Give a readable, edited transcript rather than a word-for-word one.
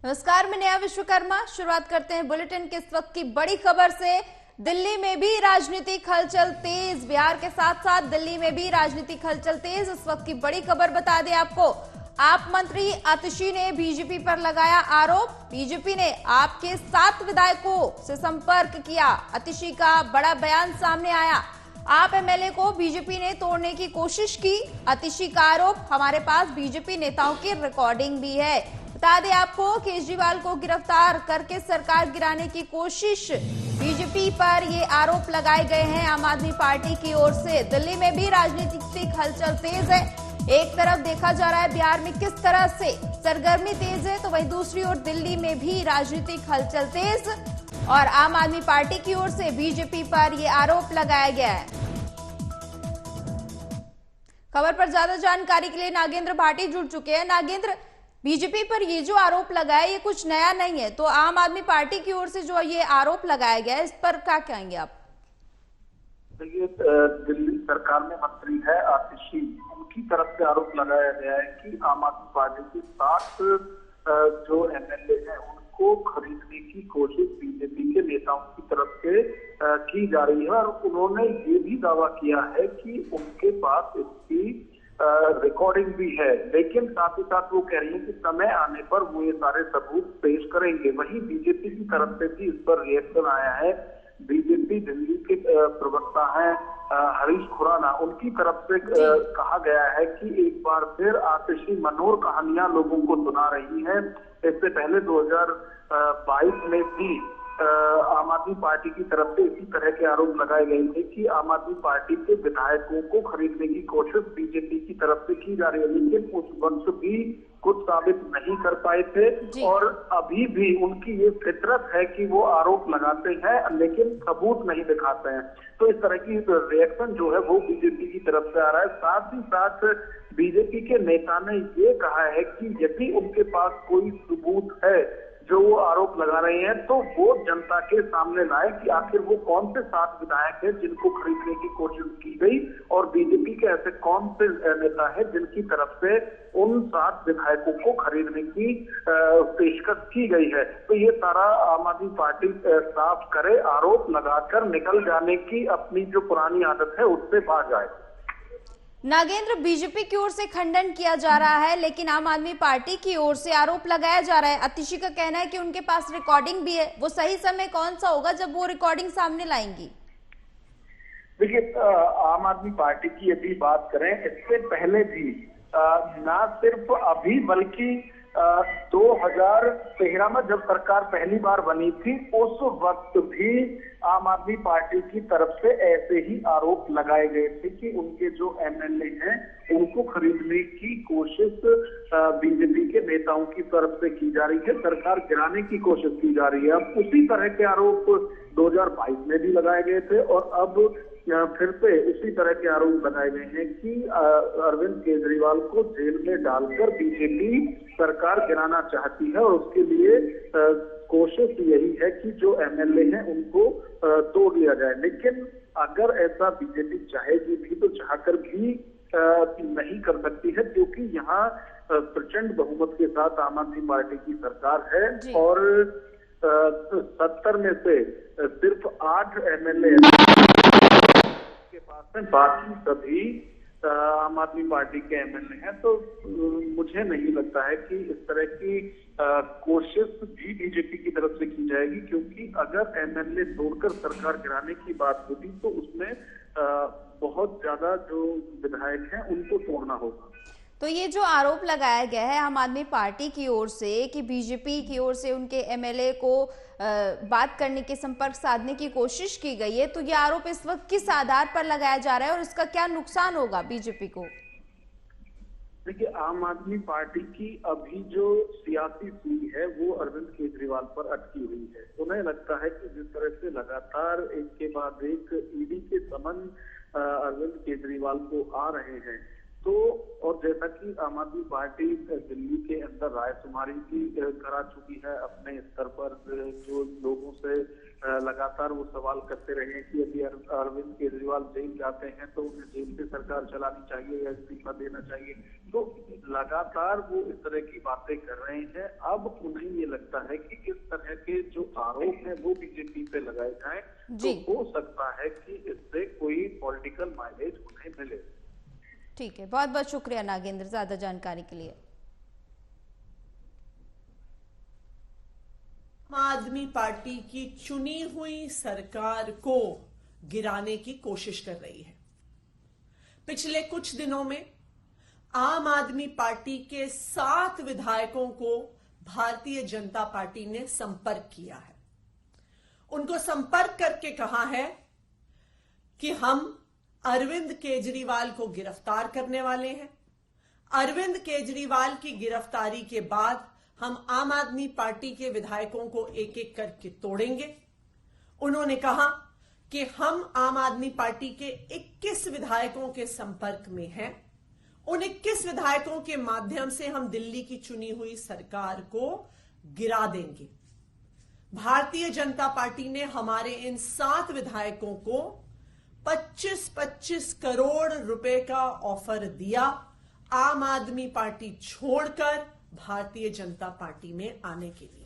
नमस्कार, मैं नेहा विश्वकर्मा। शुरुआत करते हैं बुलेटिन के इस वक्त की बड़ी खबर से। दिल्ली में भी राजनीतिक हलचल तेज। बिहार के साथ साथ दिल्ली में भी राजनीतिक हलचल तेज। इस वक्त की बड़ी खबर बता दें आपको, आप मंत्री आतिशी ने बीजेपी पर लगाया आरोप। बीजेपी ने आपके 7 विधायकों से संपर्क किया। आतिशी का बड़ा बयान सामने आया। आप एमएलए को बीजेपी ने तोड़ने की कोशिश की। आतिशी का आरोप, हमारे पास बीजेपी नेताओं की रिकॉर्डिंग भी है। बता दें आपको, केजरीवाल को गिरफ्तार करके सरकार गिराने की कोशिश बीजेपी पर ये आरोप लगाए गए हैं आम आदमी पार्टी की ओर से। दिल्ली में भी राजनीतिक हलचल तेज है। एक तरफ देखा जा रहा है बिहार में किस तरह से सरगर्मी तेज है, तो वहीं दूसरी ओर दिल्ली में भी राजनीतिक हलचल तेज और आम आदमी पार्टी की ओर से बीजेपी पर यह आरोप लगाया गया है। खबर पर ज्यादा जानकारी के लिए नागेंद्र भाटी जुड़ चुके हैं। नागेंद्र, बीजेपी पर ये जो आरोप लगाया है ये कुछ नया नहीं है, तो आम आदमी पार्टी की ओर से जो ये आरोप लगाया गया है इस पर क्या कहेंगे आप? देखिए, दिल्ली सरकार में मंत्री है आतिशी, उनकी तरफ से आरोप लगाया गया है कि आम आदमी पार्टी के 7 जो एमएलए हैं उनको खरीदने की कोशिश बीजेपी के नेताओं की तरफ से की जा रही है। और उन्होंने ये भी दावा किया है कि उनके पास इसकी रिकॉर्डिंग भी है, लेकिन साथ ही साथ वो कह रही है कि समय आने पर वो ये सारे सबूत पेश करेंगे। वहीं बीजेपी की तरफ से भी इस पर रिएक्शन आया है। बीजेपी दिल्ली के प्रवक्ता हैं हरीश खुराना, उनकी तरफ से कहा गया है कि एक बार फिर आतिशी मनोर कहानियां लोगों को सुना रही है। इससे पहले 2022 में भी आम आदमी पार्टी की तरफ से इसी तरह के आरोप लगाए गए थे कि आम आदमी पार्टी के विधायकों को खरीदने की कोशिश बीजेपी की तरफ से की जा रही है, लेकिन उस वक्त भी कुछ साबित नहीं कर पाए थे। और अभी भी उनकी ये फितरत है कि वो आरोप लगाते हैं लेकिन सबूत नहीं दिखाते हैं। तो इस तरह की रिएक्शन जो है वो बीजेपी की तरफ से आ रहा है। साथ ही साथ बीजेपी के नेता ने ये कहा है कि यदि उनके पास कोई सबूत है जो वो आरोप लगा रहे हैं तो वो जनता के सामने लाए कि आखिर वो कौन से 7 विधायक हैं जिनको खरीदने की कोशिश की गई और बीजेपी के ऐसे कौन से नेता हैं जिनकी तरफ से उन 7 विधायकों को खरीदने की पेशकश की गई है। तो ये सारा आम आदमी पार्टी साफ करे, आरोप लगाकर निकल जाने की अपनी जो पुरानी आदत है उससे बाहर जाए। नागेंद्र, बीजेपी की ओर से खंडन किया जा रहा है, लेकिन आम आदमी पार्टी की ओर से आरोप लगाया जा रहा है। आतिशी का कहना है कि उनके पास रिकॉर्डिंग भी है। वो सही समय कौन सा होगा जब वो रिकॉर्डिंग सामने लाएंगी? देखिए, आम आदमी पार्टी की यदि बात करें, इससे पहले भी ना सिर्फ अभी बल्कि 2013 में जब सरकार पहली बार बनी थी उस वक्त भी आम आदमी पार्टी की तरफ से ऐसे ही आरोप लगाए गए थे कि उनके जो एमएलए हैं उनको खरीदने की कोशिश बीजेपी के नेताओं की तरफ से की जा रही है, सरकार गिराने की कोशिश की जा रही है। अब उसी तरह के आरोप 2022 में भी लगाए गए थे और अब फिर से उसी तरह के आरोप लगाए गए हैं कि अरविंद केजरीवाल को जेल में डालकर बीजेपी सरकार गिराना चाहती है और उसके लिए कोशिश यही है कि जो एमएलए हैं उनको तोड़ लिया जाए। लेकिन अगर ऐसा बीजेपी चाहेगी भी तो चाहकर भी नहीं कर सकती है, क्योंकि यहाँ प्रचंड बहुमत के साथ आम आदमी पार्टी की सरकार है और 70 में से सिर्फ 8 एमएलए के पास है, बाकी सभी आम आदमी पार्टी के एमएलए हैं। तो मुझे नहीं लगता है कि इस तरह की कोशिश भी बीजेपी की तरफ से की जाएगी, क्योंकि अगर एमएलए तोड़कर सरकार गिराने की बात होती तो उसमें बहुत ज्यादा जो विधायक हैं उनको तोड़ना होगा। तो ये जो आरोप लगाया गया है आम आदमी पार्टी की ओर से कि बीजेपी की ओर से उनके एमएलए को बात करने के संपर्क साधने की कोशिश की गई है, तो ये आरोप इस वक्त किस आधार पर लगाया जा रहा है और इसका क्या नुकसान होगा बीजेपी को? देखिए, आम आदमी पार्टी की अभी जो सियासी सुई है वो अरविंद केजरीवाल पर अटकी हुई है। उन्हें लगता है कि जिस तरह से लगातार एक के बाद एक ईडी के समन अरविंद केजरीवाल को आ रहे हैं, तो और जैसा कि आम आदमी पार्टी दिल्ली के अंदर रायशुमारी भी करा चुकी है अपने स्तर पर, जो लोगों से लगातार वो सवाल करते रहे हैं कि यदि अरविंद केजरीवाल जेल जाते हैं तो उन्हें जेल से सरकार चलानी चाहिए या इस्तीफा देना चाहिए। तो लगातार वो इस तरह की बातें कर रहे हैं। अब उन्हें ये लगता है कि इस तरह के जो आरोप हैं वो बीजेपी पे लगाए जाएं तो हो सकता है कि इससे कोई पॉलिटिकल माइलेज उन्हें मिले। ठीक है, बहुत बहुत शुक्रिया नागेंद्र ज्यादा जानकारी के लिए। आम आदमी पार्टी की चुनी हुई सरकार को गिराने की कोशिश कर रही है। पिछले कुछ दिनों में आम आदमी पार्टी के 7 विधायकों को भारतीय जनता पार्टी ने संपर्क किया है। उनको संपर्क करके कहा है कि हम अरविंद केजरीवाल को गिरफ्तार करने वाले हैं। अरविंद केजरीवाल की गिरफ्तारी के बाद हम आम आदमी पार्टी के विधायकों को एक एक करके तोड़ेंगे। उन्होंने कहा कि हम आम आदमी पार्टी के 21 विधायकों के संपर्क में हैं। उन 21 विधायकों के माध्यम से हम दिल्ली की चुनी हुई सरकार को गिरा देंगे। भारतीय जनता पार्टी ने हमारे इन 7 विधायकों को 25-25 करोड़ रुपए का ऑफर दिया आम आदमी पार्टी छोड़कर भारतीय जनता पार्टी में आने के लिए।